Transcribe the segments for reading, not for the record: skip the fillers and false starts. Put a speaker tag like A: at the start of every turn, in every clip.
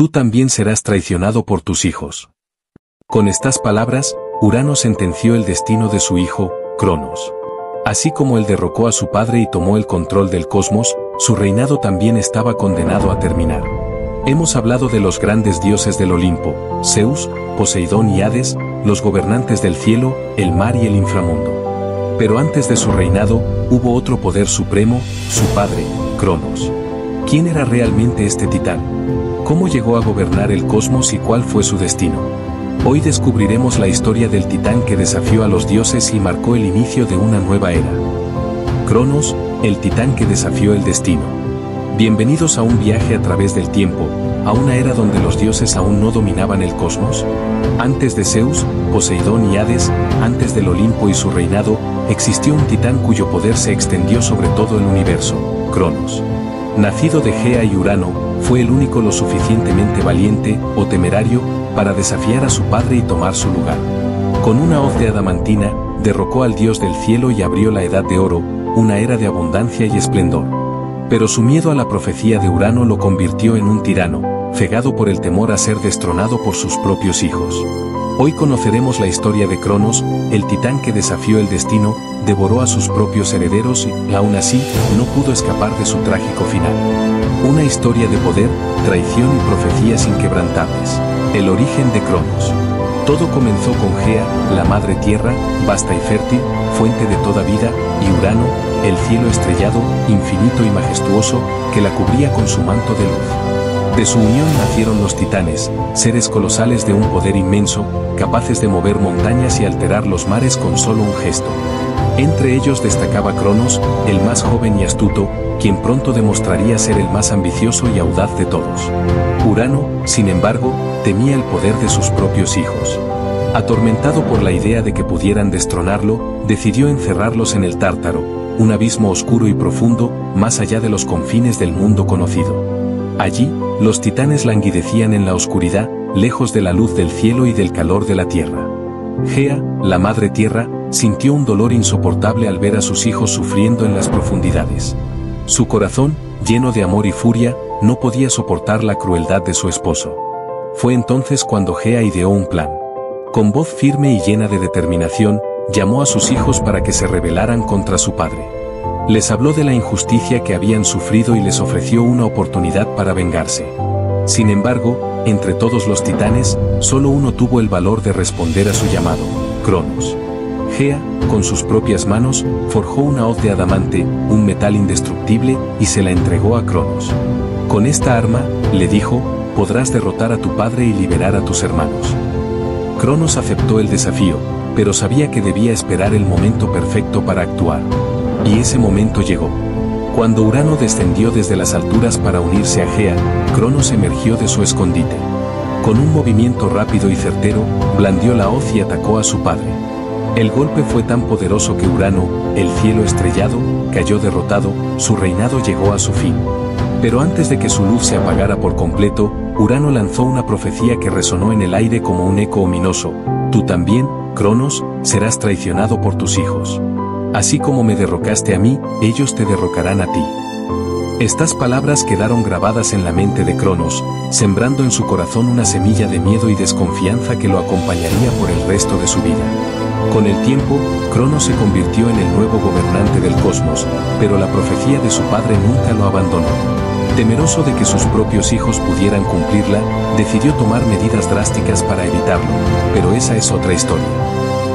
A: tú también serás traicionado por tus hijos. Con estas palabras, Urano sentenció el destino de su hijo, Cronos. Así como él derrocó a su padre y tomó el control del cosmos, su reinado también estaba condenado a terminar. Hemos hablado de los grandes dioses del Olimpo, Zeus, Poseidón y Hades, los gobernantes del cielo, el mar y el inframundo. Pero antes de su reinado, hubo otro poder supremo, su padre, Cronos. ¿Quién era realmente este titán? ¿Cómo llegó a gobernar el cosmos y cuál fue su destino? Hoy descubriremos la historia del titán que desafió a los dioses y marcó el inicio de una nueva era. Cronos, el titán que desafió el destino. Bienvenidos a un viaje a través del tiempo, a una era donde los dioses aún no dominaban el cosmos. Antes de Zeus, Poseidón y Hades, antes del Olimpo y su reinado, existió un titán cuyo poder se extendió sobre todo el universo, Cronos. Nacido de Gea y Urano, fue el único lo suficientemente valiente, o temerario, para desafiar a su padre y tomar su lugar. Con una hoz de adamantina, derrocó al dios del cielo y abrió la Edad de Oro, una era de abundancia y esplendor. Pero su miedo a la profecía de Urano lo convirtió en un tirano, cegado por el temor a ser destronado por sus propios hijos. Hoy conoceremos la historia de Cronos, el titán que desafió el destino, devoró a sus propios herederos y, aún así, no pudo escapar de su trágico final. Una historia de poder, traición y profecías inquebrantables. El origen de Cronos. Todo comenzó con Gea, la madre tierra, vasta y fértil, fuente de toda vida, y Urano, el cielo estrellado, infinito y majestuoso, que la cubría con su manto de luz. De su unión nacieron los titanes, seres colosales de un poder inmenso, capaces de mover montañas y alterar los mares con solo un gesto. Entre ellos destacaba Cronos, el más joven y astuto, quien pronto demostraría ser el más ambicioso y audaz de todos. Urano, sin embargo, temía el poder de sus propios hijos. Atormentado por la idea de que pudieran destronarlo, decidió encerrarlos en el Tártaro, un abismo oscuro y profundo, más allá de los confines del mundo conocido. Allí, los titanes languidecían en la oscuridad, lejos de la luz del cielo y del calor de la tierra. Gea, la madre tierra, sintió un dolor insoportable al ver a sus hijos sufriendo en las profundidades. Su corazón, lleno de amor y furia, no podía soportar la crueldad de su esposo. Fue entonces cuando Gea ideó un plan. Con voz firme y llena de determinación, llamó a sus hijos para que se rebelaran contra su padre. Les habló de la injusticia que habían sufrido y les ofreció una oportunidad para vengarse. Sin embargo, entre todos los titanes, solo uno tuvo el valor de responder a su llamado, Cronos. Gea, con sus propias manos, forjó una hoz de adamante, un metal indestructible, y se la entregó a Cronos. Con esta arma, le dijo, podrás derrotar a tu padre y liberar a tus hermanos. Cronos aceptó el desafío, pero sabía que debía esperar el momento perfecto para actuar. Y ese momento llegó. Cuando Urano descendió desde las alturas para unirse a Gea, Cronos emergió de su escondite. Con un movimiento rápido y certero, blandió la hoz y atacó a su padre. El golpe fue tan poderoso que Urano, el cielo estrellado, cayó derrotado, su reinado llegó a su fin. Pero antes de que su luz se apagara por completo, Urano lanzó una profecía que resonó en el aire como un eco ominoso. Tú también, Cronos, serás traicionado por tus hijos. Así como me derrocaste a mí, ellos te derrocarán a ti. Estas palabras quedaron grabadas en la mente de Cronos, sembrando en su corazón una semilla de miedo y desconfianza que lo acompañaría por el resto de su vida. Con el tiempo, Cronos se convirtió en el nuevo gobernante del cosmos, pero la profecía de su padre nunca lo abandonó. Temeroso de que sus propios hijos pudieran cumplirla, decidió tomar medidas drásticas para evitarlo, pero esa es otra historia.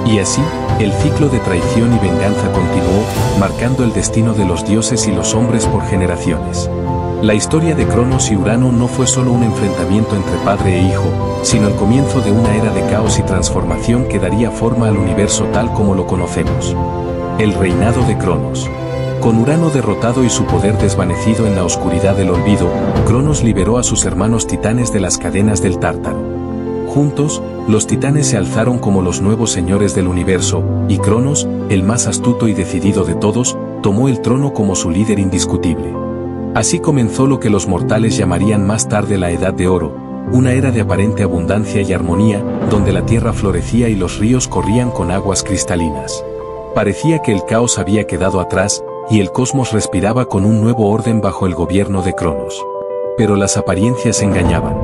A: Y así, el ciclo de traición y venganza continuó, marcando el destino de los dioses y los hombres por generaciones. La historia de Cronos y Urano no fue solo un enfrentamiento entre padre e hijo, sino el comienzo de una era de caos y transformación que daría forma al universo tal como lo conocemos. El reinado de Cronos. Con Urano derrotado y su poder desvanecido en la oscuridad del olvido, Cronos liberó a sus hermanos titanes de las cadenas del Tártaro. Juntos, los titanes se alzaron como los nuevos señores del universo, y Cronos, el más astuto y decidido de todos, tomó el trono como su líder indiscutible. Así comenzó lo que los mortales llamarían más tarde la Edad de Oro, una era de aparente abundancia y armonía, donde la tierra florecía y los ríos corrían con aguas cristalinas. Parecía que el caos había quedado atrás, y el cosmos respiraba con un nuevo orden bajo el gobierno de Cronos. Pero las apariencias engañaban.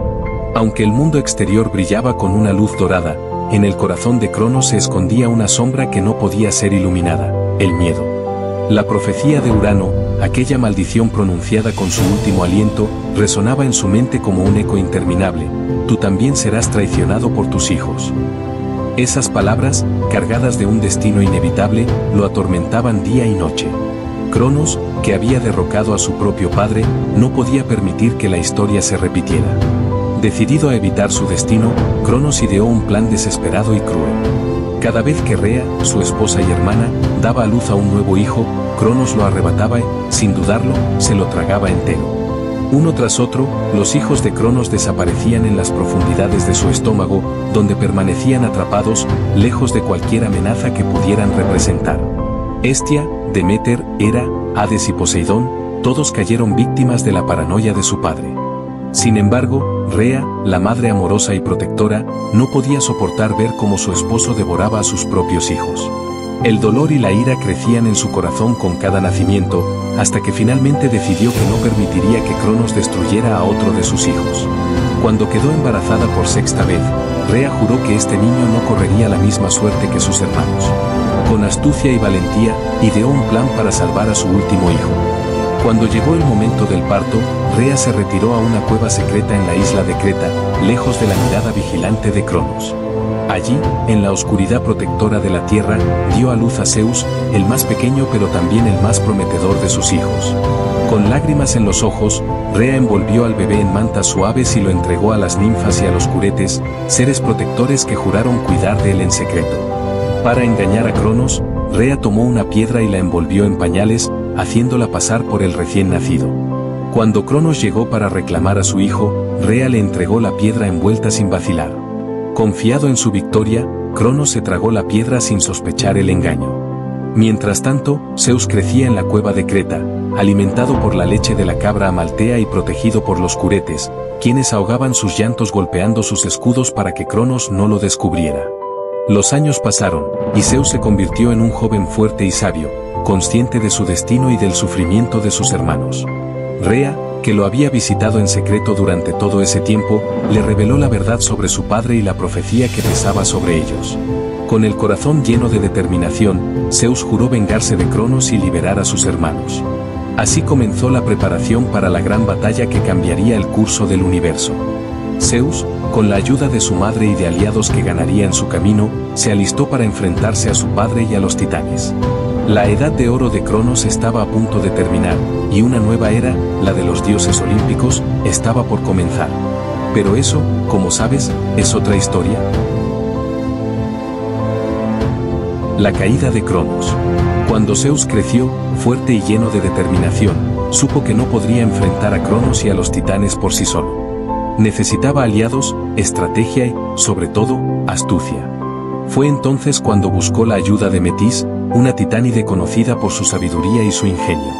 A: Aunque el mundo exterior brillaba con una luz dorada, en el corazón de Cronos se escondía una sombra que no podía ser iluminada: el miedo. La profecía de Urano, aquella maldición pronunciada con su último aliento, resonaba en su mente como un eco interminable: tú también serás traicionado por tus hijos. Esas palabras, cargadas de un destino inevitable, lo atormentaban día y noche. Cronos, que había derrocado a su propio padre, no podía permitir que la historia se repitiera. Decidido a evitar su destino, Cronos ideó un plan desesperado y cruel. Cada vez que Rea, su esposa y hermana, daba a luz a un nuevo hijo, Cronos lo arrebataba y, sin dudarlo, se lo tragaba entero. Uno tras otro, los hijos de Cronos desaparecían en las profundidades de su estómago, donde permanecían atrapados, lejos de cualquier amenaza que pudieran representar. Hestia, Deméter, Hera, Hades y Poseidón, todos cayeron víctimas de la paranoia de su padre. Sin embargo, Rea, la madre amorosa y protectora, no podía soportar ver cómo su esposo devoraba a sus propios hijos. El dolor y la ira crecían en su corazón con cada nacimiento, hasta que finalmente decidió que no permitiría que Cronos destruyera a otro de sus hijos. Cuando quedó embarazada por sexta vez, Rea juró que este niño no correría la misma suerte que sus hermanos. Con astucia y valentía, ideó un plan para salvar a su último hijo. Cuando llegó el momento del parto, Rea se retiró a una cueva secreta en la isla de Creta, lejos de la mirada vigilante de Cronos. Allí, en la oscuridad protectora de la tierra, dio a luz a Zeus, el más pequeño pero también el más prometedor de sus hijos. Con lágrimas en los ojos, Rea envolvió al bebé en mantas suaves y lo entregó a las ninfas y a los curetes, seres protectores que juraron cuidar de él en secreto. Para engañar a Cronos, Rea tomó una piedra y la envolvió en pañales, haciéndola pasar por el recién nacido. Cuando Cronos llegó para reclamar a su hijo, Rea le entregó la piedra envuelta sin vacilar. Confiado en su victoria, Cronos se tragó la piedra sin sospechar el engaño. Mientras tanto, Zeus crecía en la cueva de Creta, alimentado por la leche de la cabra amaltea y protegido por los curetes, quienes ahogaban sus llantos golpeando sus escudos para que Cronos no lo descubriera. Los años pasaron, y Zeus se convirtió en un joven fuerte y sabio, consciente de su destino y del sufrimiento de sus hermanos. Rea, que lo había visitado en secreto durante todo ese tiempo, le reveló la verdad sobre su padre y la profecía que pesaba sobre ellos. Con el corazón lleno de determinación, Zeus juró vengarse de Cronos y liberar a sus hermanos. Así comenzó la preparación para la gran batalla que cambiaría el curso del universo. Zeus, con la ayuda de su madre y de aliados que ganaría en su camino, se alistó para enfrentarse a su padre y a los titanes. La edad de oro de Cronos estaba a punto de terminar, y una nueva era, la de los dioses olímpicos, estaba por comenzar. Pero eso, como sabes, es otra historia. La caída de Cronos. Cuando Zeus creció, fuerte y lleno de determinación, supo que no podría enfrentar a Cronos y a los titanes por sí solo. Necesitaba aliados, estrategia y, sobre todo, astucia. Fue entonces cuando buscó la ayuda de Metis, una titánide conocida por su sabiduría y su ingenio.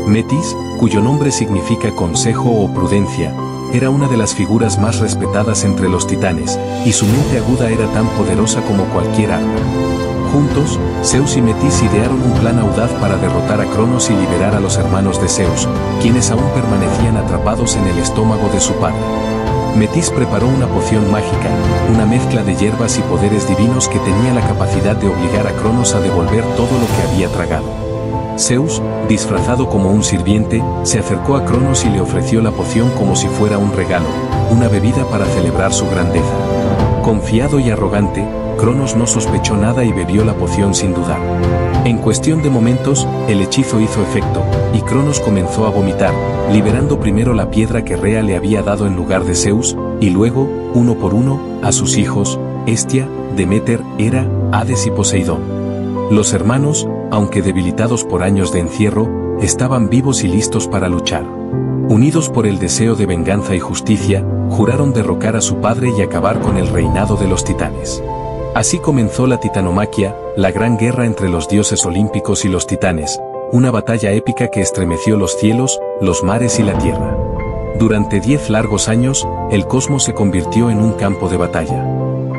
A: Metis, cuyo nombre significa consejo o prudencia, era una de las figuras más respetadas entre los titanes, y su mente aguda era tan poderosa como cualquier arma. Juntos, Zeus y Metis idearon un plan audaz para derrotar a Cronos y liberar a los hermanos de Zeus, quienes aún permanecían atrapados en el estómago de su padre. Metis preparó una poción mágica, una mezcla de hierbas y poderes divinos que tenía la capacidad de obligar a Cronos a devolver todo lo que había tragado. Zeus, disfrazado como un sirviente, se acercó a Cronos y le ofreció la poción como si fuera un regalo, una bebida para celebrar su grandeza. Confiado y arrogante, Cronos no sospechó nada y bebió la poción sin dudar. En cuestión de momentos, el hechizo hizo efecto, y Cronos comenzó a vomitar, liberando primero la piedra que Rea le había dado en lugar de Zeus, y luego, uno por uno, a sus hijos, Hestia, Deméter, Hera, Hades y Poseidón. Los hermanos, aunque debilitados por años de encierro, estaban vivos y listos para luchar. Unidos por el deseo de venganza y justicia, juraron derrocar a su padre y acabar con el reinado de los titanes. Así comenzó la titanomaquia, la gran guerra entre los dioses olímpicos y los titanes, una batalla épica que estremeció los cielos, los mares y la tierra. Durante 10 largos años, el cosmos se convirtió en un campo de batalla.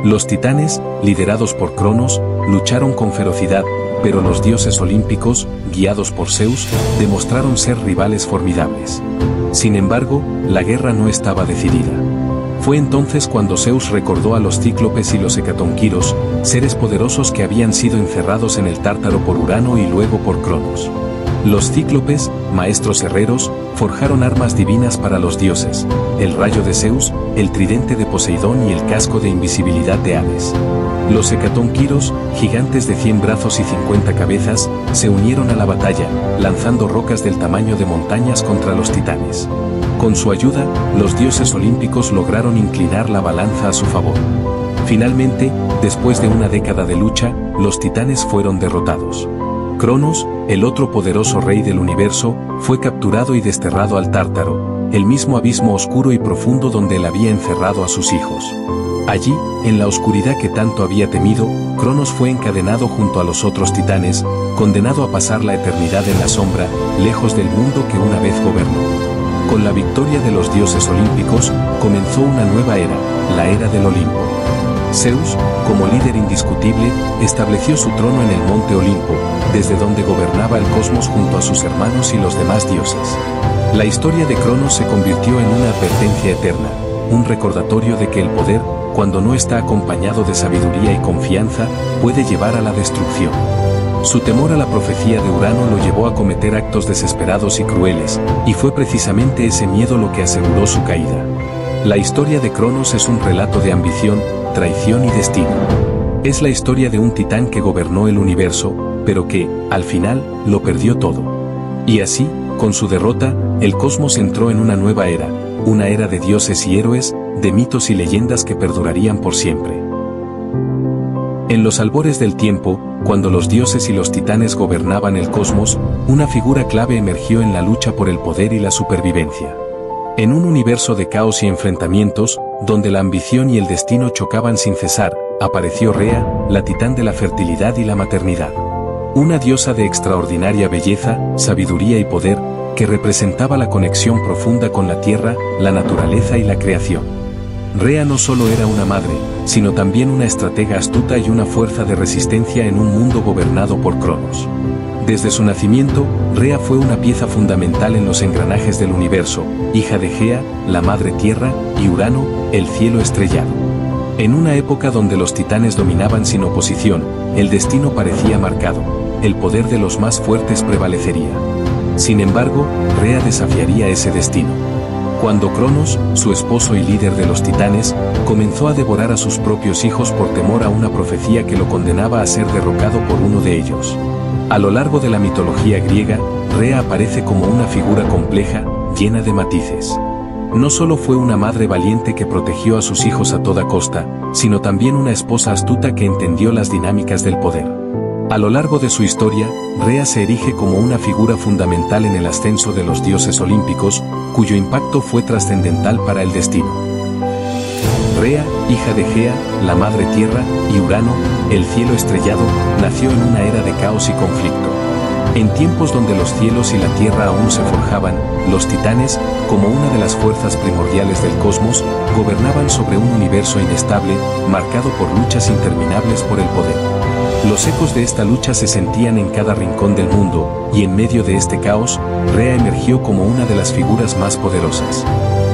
A: Los titanes, liderados por Cronos, lucharon con ferocidad, pero los dioses olímpicos, guiados por Zeus, demostraron ser rivales formidables. Sin embargo, la guerra no estaba decidida. Fue entonces cuando Zeus recordó a los cíclopes y los hecatonquiros, seres poderosos que habían sido encerrados en el Tártaro por Urano y luego por Cronos. Los cíclopes, maestros herreros, forjaron armas divinas para los dioses, el rayo de Zeus, el tridente de Poseidón y el casco de invisibilidad de Hades. Los hecatonquiros, gigantes de 100 brazos y 50 cabezas, se unieron a la batalla, lanzando rocas del tamaño de montañas contra los titanes. Con su ayuda, los dioses olímpicos lograron inclinar la balanza a su favor. Finalmente, después de una década de lucha, los titanes fueron derrotados. Cronos, el otro poderoso rey del universo, fue capturado y desterrado al Tártaro, el mismo abismo oscuro y profundo donde él había encerrado a sus hijos. Allí, en la oscuridad que tanto había temido, Cronos fue encadenado junto a los otros titanes, condenado a pasar la eternidad en la sombra, lejos del mundo que una vez gobernó. Con la victoria de los dioses olímpicos, comenzó una nueva era, la era del Olimpo. Zeus, como líder indiscutible, estableció su trono en el monte Olimpo, desde donde gobernaba el cosmos junto a sus hermanos y los demás dioses. La historia de Cronos se convirtió en una advertencia eterna, un recordatorio de que el poder, cuando no está acompañado de sabiduría y confianza, puede llevar a la destrucción. Su temor a la profecía de Urano lo llevó a cometer actos desesperados y crueles, y fue precisamente ese miedo lo que aseguró su caída. La historia de Cronos es un relato de ambición, traición y destino. Es la historia de un titán que gobernó el universo, pero que, al final, lo perdió todo. Y así, con su derrota, el cosmos entró en una nueva era, una era de dioses y héroes, de mitos y leyendas que perdurarían por siempre. En los albores del tiempo, cuando los dioses y los titanes gobernaban el cosmos, una figura clave emergió en la lucha por el poder y la supervivencia. En un universo de caos y enfrentamientos, donde la ambición y el destino chocaban sin cesar, apareció Rea, la titán de la fertilidad y la maternidad. Una diosa de extraordinaria belleza, sabiduría y poder, que representaba la conexión profunda con la tierra, la naturaleza y la creación. Rea no solo era una madre, sino también una estratega astuta y una fuerza de resistencia en un mundo gobernado por Cronos. Desde su nacimiento, Rea fue una pieza fundamental en los engranajes del universo, hija de Gea, la madre tierra, y Urano, el cielo estrellado. En una época donde los titanes dominaban sin oposición, el destino parecía marcado, el poder de los más fuertes prevalecería. Sin embargo, Rea desafiaría ese destino. Cuando Cronos, su esposo y líder de los titanes, comenzó a devorar a sus propios hijos por temor a una profecía que lo condenaba a ser derrocado por uno de ellos. A lo largo de la mitología griega, Rea aparece como una figura compleja, llena de matices. No solo fue una madre valiente que protegió a sus hijos a toda costa, sino también una esposa astuta que entendió las dinámicas del poder. A lo largo de su historia, Rea se erige como una figura fundamental en el ascenso de los dioses olímpicos, cuyo impacto fue trascendental para el destino. Rea, hija de Gea, la madre tierra, y Urano, el cielo estrellado, nació en una era de caos y conflicto. En tiempos donde los cielos y la tierra aún se forjaban, los titanes, como una de las fuerzas primordiales del cosmos, gobernaban sobre un universo inestable, marcado por luchas interminables por el poder. Los ecos de esta lucha se sentían en cada rincón del mundo, y en medio de este caos, Rea emergió como una de las figuras más poderosas.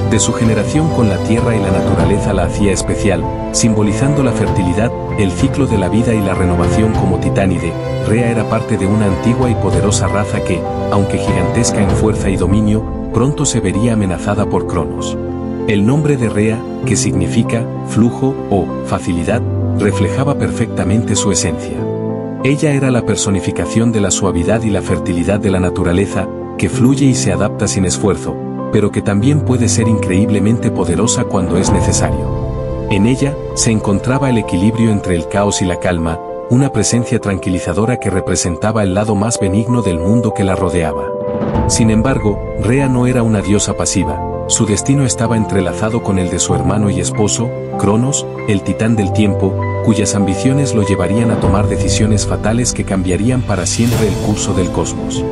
A: De su generación con la tierra y la naturaleza la hacía especial, simbolizando la fertilidad, el ciclo de la vida y la renovación como titánide. Rea era parte de una antigua y poderosa raza que, aunque gigantesca en fuerza y dominio, pronto se vería amenazada por Cronos. El nombre de Rea, que significa flujo o facilidad, reflejaba perfectamente su esencia. Ella era la personificación de la suavidad y la fertilidad de la naturaleza, que fluye y se adapta sin esfuerzo, pero que también puede ser increíblemente poderosa cuando es necesario. En ella, se encontraba el equilibrio entre el caos y la calma, una presencia tranquilizadora que representaba el lado más benigno del mundo que la rodeaba. Sin embargo, Rea no era una diosa pasiva, su destino estaba entrelazado con el de su hermano y esposo, Cronos, el titán del tiempo, cuyas ambiciones lo llevarían a tomar decisiones fatales que cambiarían para siempre el curso del cosmos.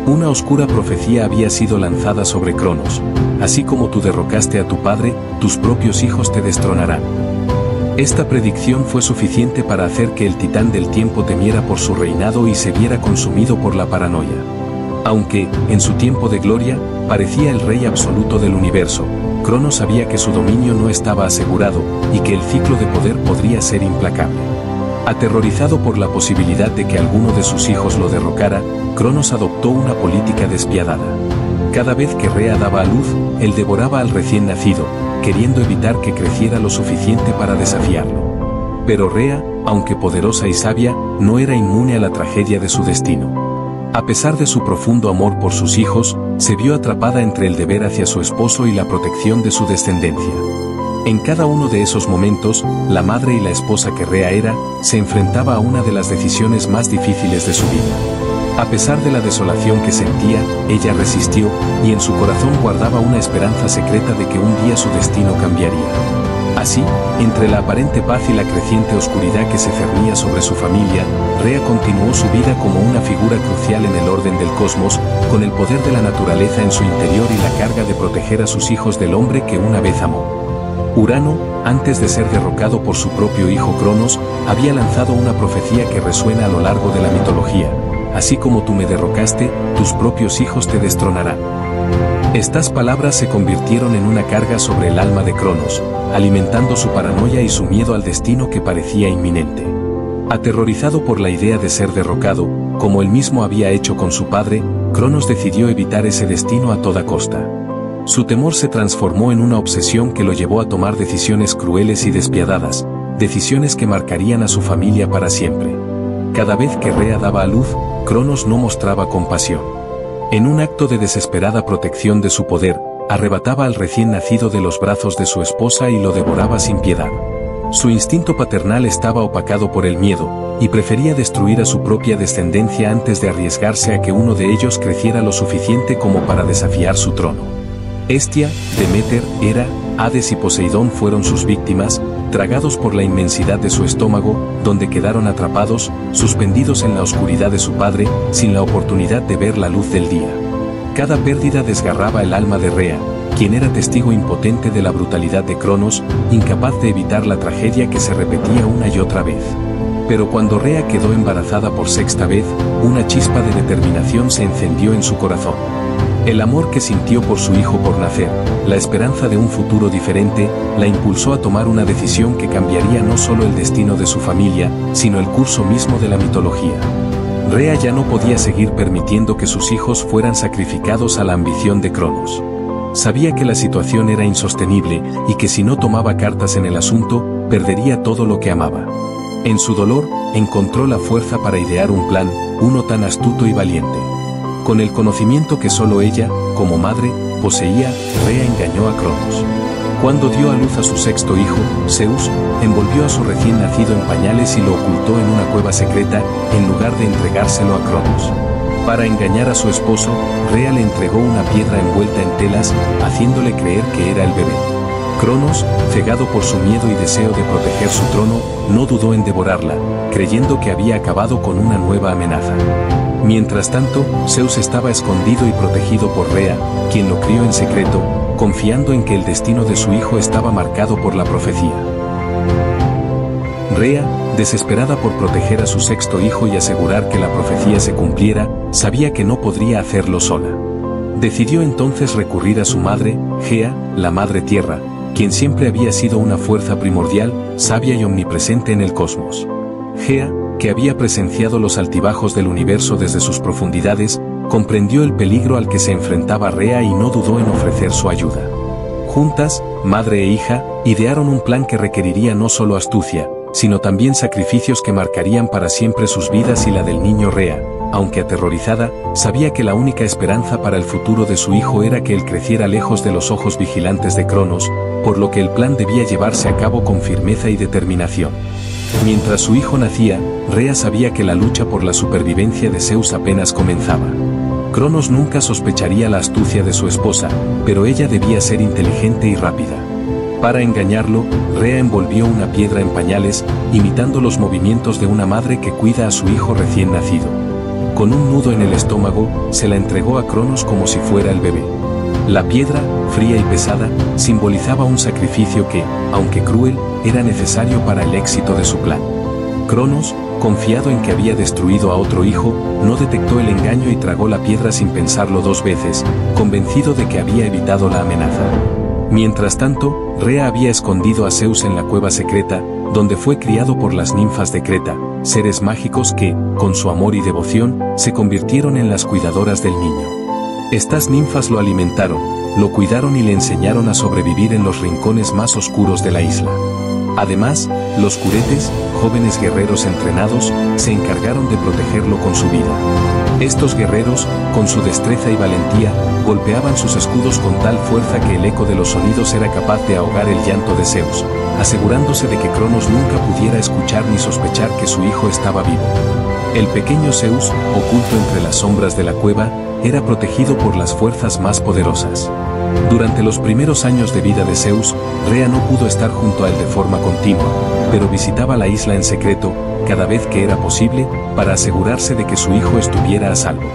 A: Una oscura profecía había sido lanzada sobre Cronos: así como tú derrocaste a tu padre, tus propios hijos te destronarán. Esta predicción fue suficiente para hacer que el titán del tiempo temiera por su reinado y se viera consumido por la paranoia. Aunque, en su tiempo de gloria, parecía el rey absoluto del universo, Cronos sabía que su dominio no estaba asegurado y que el ciclo de poder podría ser implacable. Aterrorizado por la posibilidad de que alguno de sus hijos lo derrocara, Cronos adoptó una política despiadada. Cada vez que Rea daba a luz, él devoraba al recién nacido, queriendo evitar que creciera lo suficiente para desafiarlo. Pero Rea, aunque poderosa y sabia, no era inmune a la tragedia de su destino. A pesar de su profundo amor por sus hijos, se vio atrapada entre el deber hacia su esposo y la protección de su descendencia. En cada uno de esos momentos, la madre y la esposa que Rea era, se enfrentaba a una de las decisiones más difíciles de su vida. A pesar de la desolación que sentía, ella resistió, y en su corazón guardaba una esperanza secreta de que un día su destino cambiaría. Así, entre la aparente paz y la creciente oscuridad que se cernía sobre su familia, Rea continuó su vida como una figura crucial en el orden del cosmos, con el poder de la naturaleza en su interior y la carga de proteger a sus hijos del hombre que una vez amó. Urano, antes de ser derrocado por su propio hijo Cronos, había lanzado una profecía que resuena a lo largo de la mitología: así como tú me derrocaste, tus propios hijos te destronarán. Estas palabras se convirtieron en una carga sobre el alma de Cronos, alimentando su paranoia y su miedo al destino que parecía inminente. Aterrorizado por la idea de ser derrocado, como él mismo había hecho con su padre, Cronos decidió evitar ese destino a toda costa. Su temor se transformó en una obsesión que lo llevó a tomar decisiones crueles y despiadadas, decisiones que marcarían a su familia para siempre. Cada vez que Rea daba a luz, Cronos no mostraba compasión. En un acto de desesperada protección de su poder, arrebataba al recién nacido de los brazos de su esposa y lo devoraba sin piedad. Su instinto paternal estaba opacado por el miedo, y prefería destruir a su propia descendencia antes de arriesgarse a que uno de ellos creciera lo suficiente como para desafiar su trono. Hestia, Deméter, Hera, Hades y Poseidón fueron sus víctimas, tragados por la inmensidad de su estómago, donde quedaron atrapados, suspendidos en la oscuridad de su padre, sin la oportunidad de ver la luz del día. Cada pérdida desgarraba el alma de Rea, quien era testigo impotente de la brutalidad de Cronos, incapaz de evitar la tragedia que se repetía una y otra vez. Pero cuando Rea quedó embarazada por sexta vez, una chispa de determinación se encendió en su corazón. El amor que sintió por su hijo por nacer, la esperanza de un futuro diferente, la impulsó a tomar una decisión que cambiaría no solo el destino de su familia, sino el curso mismo de la mitología. Rea ya no podía seguir permitiendo que sus hijos fueran sacrificados a la ambición de Cronos. Sabía que la situación era insostenible y que si no tomaba cartas en el asunto, perdería todo lo que amaba. En su dolor, encontró la fuerza para idear un plan, uno tan astuto y valiente. Con el conocimiento que solo ella, como madre, poseía, Rea engañó a Cronos. Cuando dio a luz a su sexto hijo, Zeus, envolvió a su recién nacido en pañales y lo ocultó en una cueva secreta, en lugar de entregárselo a Cronos. Para engañar a su esposo, Rea le entregó una piedra envuelta en telas, haciéndole creer que era el bebé. Cronos, cegado por su miedo y deseo de proteger su trono, no dudó en devorarla, creyendo que había acabado con una nueva amenaza. Mientras tanto, Zeus estaba escondido y protegido por Rea, quien lo crió en secreto, confiando en que el destino de su hijo estaba marcado por la profecía. Rea, desesperada por proteger a su sexto hijo y asegurar que la profecía se cumpliera, sabía que no podría hacerlo sola. Decidió entonces recurrir a su madre, Gea, la Madre Tierra, quien siempre había sido una fuerza primordial, sabia y omnipresente en el cosmos. Gea, que había presenciado los altibajos del universo desde sus profundidades, comprendió el peligro al que se enfrentaba Rea y no dudó en ofrecer su ayuda. Juntas, madre e hija, idearon un plan que requeriría no solo astucia, sino también sacrificios que marcarían para siempre sus vidas y la del niño Rea. Aunque aterrorizada, sabía que la única esperanza para el futuro de su hijo era que él creciera lejos de los ojos vigilantes de Cronos, por lo que el plan debía llevarse a cabo con firmeza y determinación. Mientras su hijo nacía, Rea sabía que la lucha por la supervivencia de Zeus apenas comenzaba. Cronos nunca sospecharía la astucia de su esposa, pero ella debía ser inteligente y rápida. Para engañarlo, Rea envolvió una piedra en pañales, imitando los movimientos de una madre que cuida a su hijo recién nacido. Con un nudo en el estómago, se la entregó a Cronos como si fuera el bebé. La piedra, fría y pesada, simbolizaba un sacrificio que, aunque cruel, era necesario para el éxito de su plan. Cronos, confiado en que había destruido a otro hijo, no detectó el engaño y tragó la piedra sin pensarlo dos veces, convencido de que había evitado la amenaza. Mientras tanto, Rea había escondido a Zeus en la cueva secreta, donde fue criado por las ninfas de Creta, seres mágicos que, con su amor y devoción, se convirtieron en las cuidadoras del niño. Estas ninfas lo alimentaron, lo cuidaron y le enseñaron a sobrevivir en los rincones más oscuros de la isla. Además, los curetes, jóvenes guerreros entrenados, se encargaron de protegerlo con su vida. Estos guerreros, con su destreza y valentía, golpeaban sus escudos con tal fuerza que el eco de los sonidos era capaz de ahogar el llanto de Zeus, asegurándose de que Cronos nunca pudiera escuchar ni sospechar que su hijo estaba vivo. El pequeño Zeus, oculto entre las sombras de la cueva, era protegido por las fuerzas más poderosas. Durante los primeros años de vida de Zeus, Rea no pudo estar junto a él de forma continua, pero visitaba la isla en secreto, cada vez que era posible, para asegurarse de que su hijo estuviera a salvo.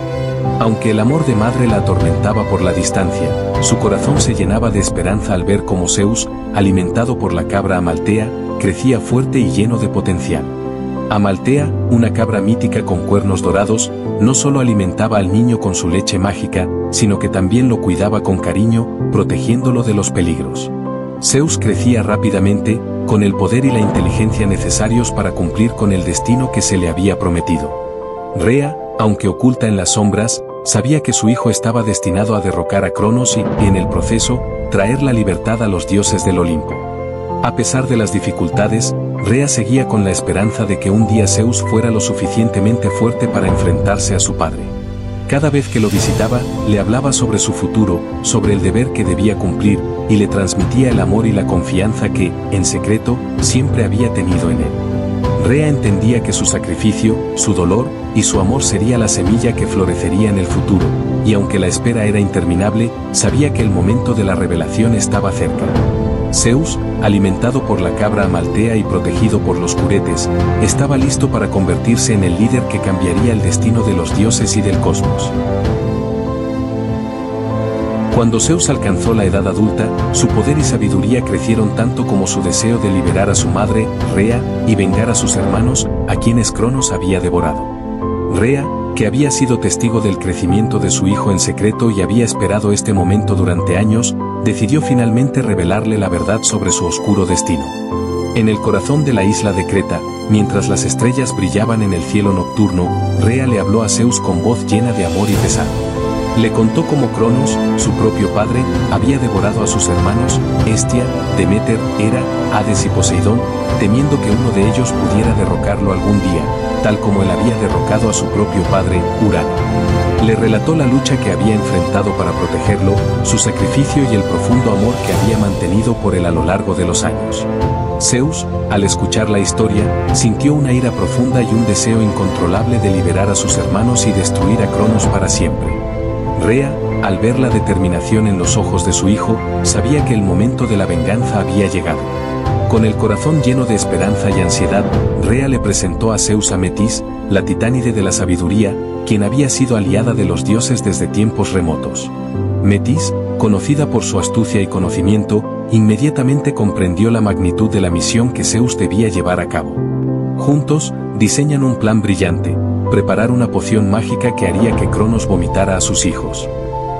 A: Aunque el amor de madre la atormentaba por la distancia, su corazón se llenaba de esperanza al ver cómo Zeus, alimentado por la cabra Amaltea, crecía fuerte y lleno de potencial. Amaltea, una cabra mítica con cuernos dorados, no solo alimentaba al niño con su leche mágica, sino que también lo cuidaba con cariño, protegiéndolo de los peligros. Zeus crecía rápidamente, con el poder y la inteligencia necesarios para cumplir con el destino que se le había prometido. Rea, aunque oculta en las sombras, sabía que su hijo estaba destinado a derrocar a Cronos y, en el proceso, traer la libertad a los dioses del Olimpo. A pesar de las dificultades, Rea seguía con la esperanza de que un día Zeus fuera lo suficientemente fuerte para enfrentarse a su padre. Cada vez que lo visitaba, le hablaba sobre su futuro, sobre el deber que debía cumplir, y le transmitía el amor y la confianza que, en secreto, siempre había tenido en él. Rea entendía que su sacrificio, su dolor y su amor sería la semilla que florecería en el futuro, y aunque la espera era interminable, sabía que el momento de la revelación estaba cerca. Zeus, alimentado por la cabra Amaltea y protegido por los curetes, estaba listo para convertirse en el líder que cambiaría el destino de los dioses y del cosmos. Cuando Zeus alcanzó la edad adulta, su poder y sabiduría crecieron tanto como su deseo de liberar a su madre, Rea, y vengar a sus hermanos, a quienes Cronos había devorado. Rea, que había sido testigo del crecimiento de su hijo en secreto y había esperado este momento durante años, decidió finalmente revelarle la verdad sobre su oscuro destino. En el corazón de la isla de Creta, mientras las estrellas brillaban en el cielo nocturno, Rea le habló a Zeus con voz llena de amor y pesar. Le contó cómo Cronos, su propio padre, había devorado a sus hermanos, Hestia, Deméter, Hera, Hades y Poseidón, temiendo que uno de ellos pudiera derrocarlo algún día, tal como él había derrocado a su propio padre, Urano. Le relató la lucha que había enfrentado para protegerlo, su sacrificio y el profundo amor que había mantenido por él a lo largo de los años. Zeus, al escuchar la historia, sintió una ira profunda y un deseo incontrolable de liberar a sus hermanos y destruir a Cronos para siempre. Rea, al ver la determinación en los ojos de su hijo, sabía que el momento de la venganza había llegado. Con el corazón lleno de esperanza y ansiedad, Rea le presentó a Zeus a Metis, la titánide de la sabiduría, quien había sido aliada de los dioses desde tiempos remotos. Metis, conocida por su astucia y conocimiento, inmediatamente comprendió la magnitud de la misión que Zeus debía llevar a cabo. Juntos, diseñan un plan brillante: preparar una poción mágica que haría que Cronos vomitara a sus hijos.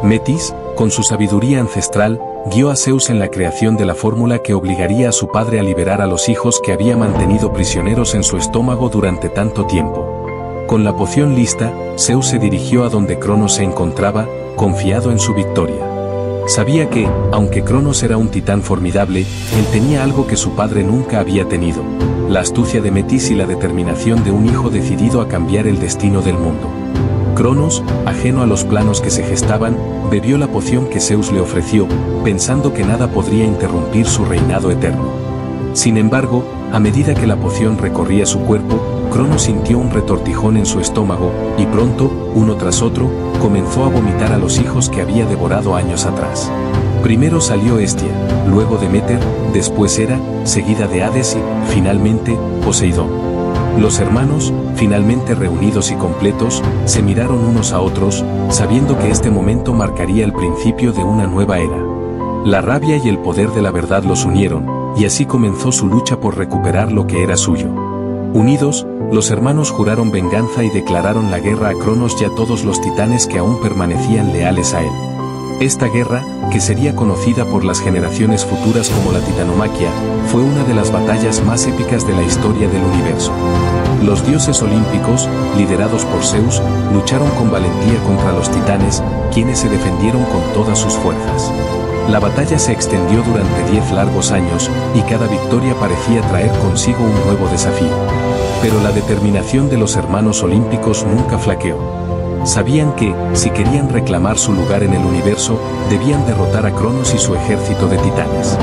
A: Metis, con su sabiduría ancestral, guió a Zeus en la creación de la fórmula que obligaría a su padre a liberar a los hijos que había mantenido prisioneros en su estómago durante tanto tiempo. Con la poción lista, Zeus se dirigió a donde Cronos se encontraba, confiado en su victoria. Sabía que, aunque Cronos era un titán formidable, él tenía algo que su padre nunca había tenido: la astucia de Metis y la determinación de un hijo decidido a cambiar el destino del mundo. Cronos, ajeno a los planos que se gestaban, bebió la poción que Zeus le ofreció, pensando que nada podría interrumpir su reinado eterno. Sin embargo, a medida que la poción recorría su cuerpo, Cronos sintió un retortijón en su estómago, y pronto, uno tras otro, comenzó a vomitar a los hijos que había devorado años atrás. Primero salió Hestia, luego Deméter, después Hera, seguida de Hades y, finalmente, Poseidón. Los hermanos, finalmente reunidos y completos, se miraron unos a otros, sabiendo que este momento marcaría el principio de una nueva era. La rabia y el poder de la verdad los unieron, y así comenzó su lucha por recuperar lo que era suyo. Unidos, los hermanos juraron venganza y declararon la guerra a Cronos y a todos los titanes que aún permanecían leales a él. Esta guerra, que sería conocida por las generaciones futuras como la Titanomaquia, fue una de las batallas más épicas de la historia del universo. Los dioses olímpicos, liderados por Zeus, lucharon con valentía contra los titanes, quienes se defendieron con todas sus fuerzas. La batalla se extendió durante 10 largos años, y cada victoria parecía traer consigo un nuevo desafío. Pero la determinación de los hermanos olímpicos nunca flaqueó. Sabían que, si querían reclamar su lugar en el universo, debían derrotar a Cronos y su ejército de titanes.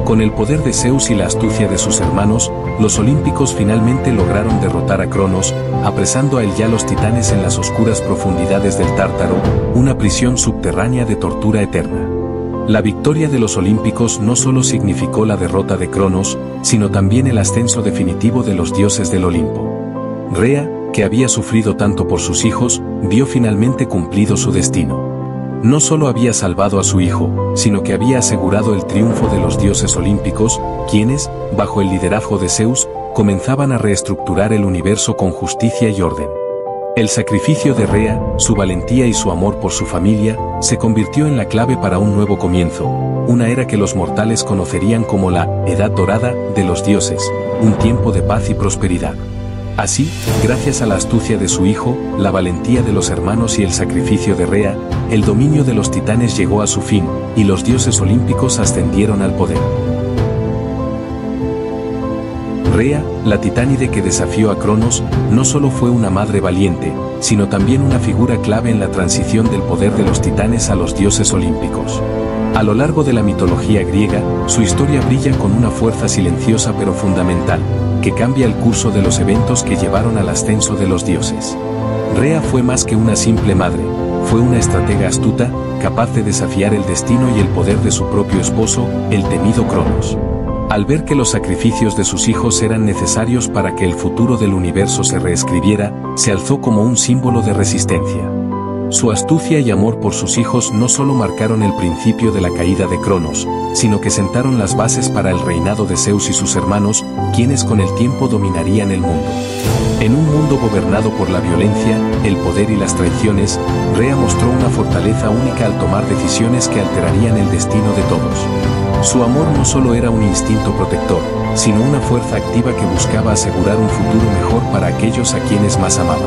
A: Con el poder de Zeus y la astucia de sus hermanos, los olímpicos finalmente lograron derrotar a Cronos, apresando a él y a los titanes en las oscuras profundidades del Tártaro, una prisión subterránea de tortura eterna. La victoria de los olímpicos no solo significó la derrota de Cronos, sino también el ascenso definitivo de los dioses del Olimpo. Rea, que había sufrido tanto por sus hijos, vio finalmente cumplido su destino. No solo había salvado a su hijo, sino que había asegurado el triunfo de los dioses olímpicos, quienes, bajo el liderazgo de Zeus, comenzaban a reestructurar el universo con justicia y orden. El sacrificio de Rea, su valentía y su amor por su familia, se convirtió en la clave para un nuevo comienzo, una era que los mortales conocerían como la Edad Dorada de los dioses, un tiempo de paz y prosperidad. Así, gracias a la astucia de su hijo, la valentía de los hermanos y el sacrificio de Rea, el dominio de los titanes llegó a su fin, y los dioses olímpicos ascendieron al poder. Rea, la titánide que desafió a Cronos, no solo fue una madre valiente, sino también una figura clave en la transición del poder de los titanes a los dioses olímpicos. A lo largo de la mitología griega, su historia brilla con una fuerza silenciosa pero fundamental, que cambia el curso de los eventos que llevaron al ascenso de los dioses. Rea fue más que una simple madre, fue una estratega astuta, capaz de desafiar el destino y el poder de su propio esposo, el temido Cronos. Al ver que los sacrificios de sus hijos eran necesarios para que el futuro del universo se reescribiera, se alzó como un símbolo de resistencia. Su astucia y amor por sus hijos no solo marcaron el principio de la caída de Cronos, sino que sentaron las bases para el reinado de Zeus y sus hermanos, quienes con el tiempo dominarían el mundo. En un mundo gobernado por la violencia, el poder y las traiciones, Rea mostró una fortaleza única al tomar decisiones que alterarían el destino de todos. Su amor no solo era un instinto protector, sino una fuerza activa que buscaba asegurar un futuro mejor para aquellos a quienes más amaba.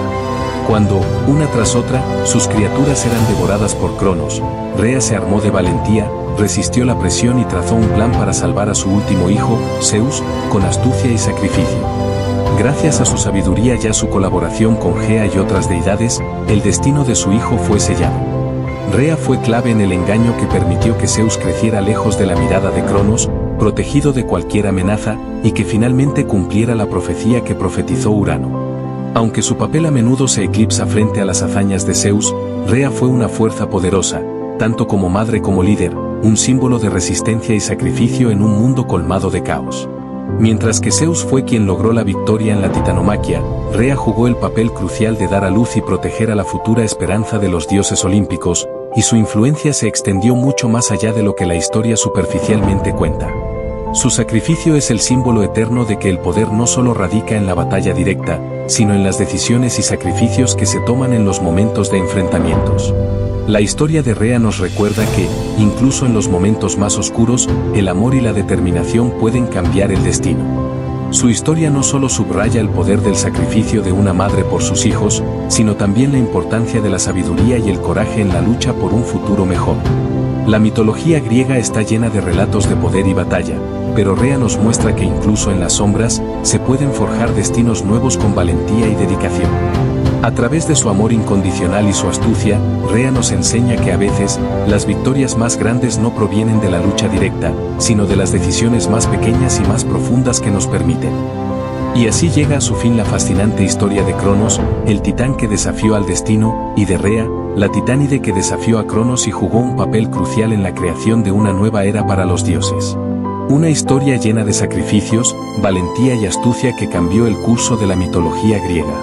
A: Cuando, una tras otra, sus criaturas eran devoradas por Cronos, Rea se armó de valentía, resistió la presión y trazó un plan para salvar a su último hijo, Zeus, con astucia y sacrificio. Gracias a su sabiduría y a su colaboración con Gea y otras deidades, el destino de su hijo fue sellado. Rea fue clave en el engaño que permitió que Zeus creciera lejos de la mirada de Cronos, protegido de cualquier amenaza, y que finalmente cumpliera la profecía que profetizó Urano. Aunque su papel a menudo se eclipsa frente a las hazañas de Zeus, Rea fue una fuerza poderosa, tanto como madre como líder, un símbolo de resistencia y sacrificio en un mundo colmado de caos. Mientras que Zeus fue quien logró la victoria en la Titanomaquia, Rea jugó el papel crucial de dar a luz y proteger a la futura esperanza de los dioses olímpicos, y su influencia se extendió mucho más allá de lo que la historia superficialmente cuenta. Su sacrificio es el símbolo eterno de que el poder no solo radica en la batalla directa, sino en las decisiones y sacrificios que se toman en los momentos de enfrentamientos. La historia de Rea nos recuerda que, incluso en los momentos más oscuros, el amor y la determinación pueden cambiar el destino. Su historia no solo subraya el poder del sacrificio de una madre por sus hijos, sino también la importancia de la sabiduría y el coraje en la lucha por un futuro mejor. La mitología griega está llena de relatos de poder y batalla, pero Rea nos muestra que incluso en las sombras, se pueden forjar destinos nuevos con valentía y dedicación. A través de su amor incondicional y su astucia, Rea nos enseña que a veces, las victorias más grandes no provienen de la lucha directa, sino de las decisiones más pequeñas y más profundas que nos permiten. Y así llega a su fin la fascinante historia de Cronos, el titán que desafió al destino, y de Rea, la titánide que desafió a Cronos y jugó un papel crucial en la creación de una nueva era para los dioses. Una historia llena de sacrificios, valentía y astucia que cambió el curso de la mitología griega.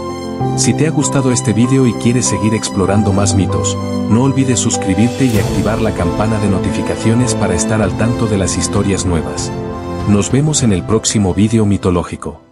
A: Si te ha gustado este video y quieres seguir explorando más mitos, no olvides suscribirte y activar la campana de notificaciones para estar al tanto de las historias nuevas. Nos vemos en el próximo video mitológico.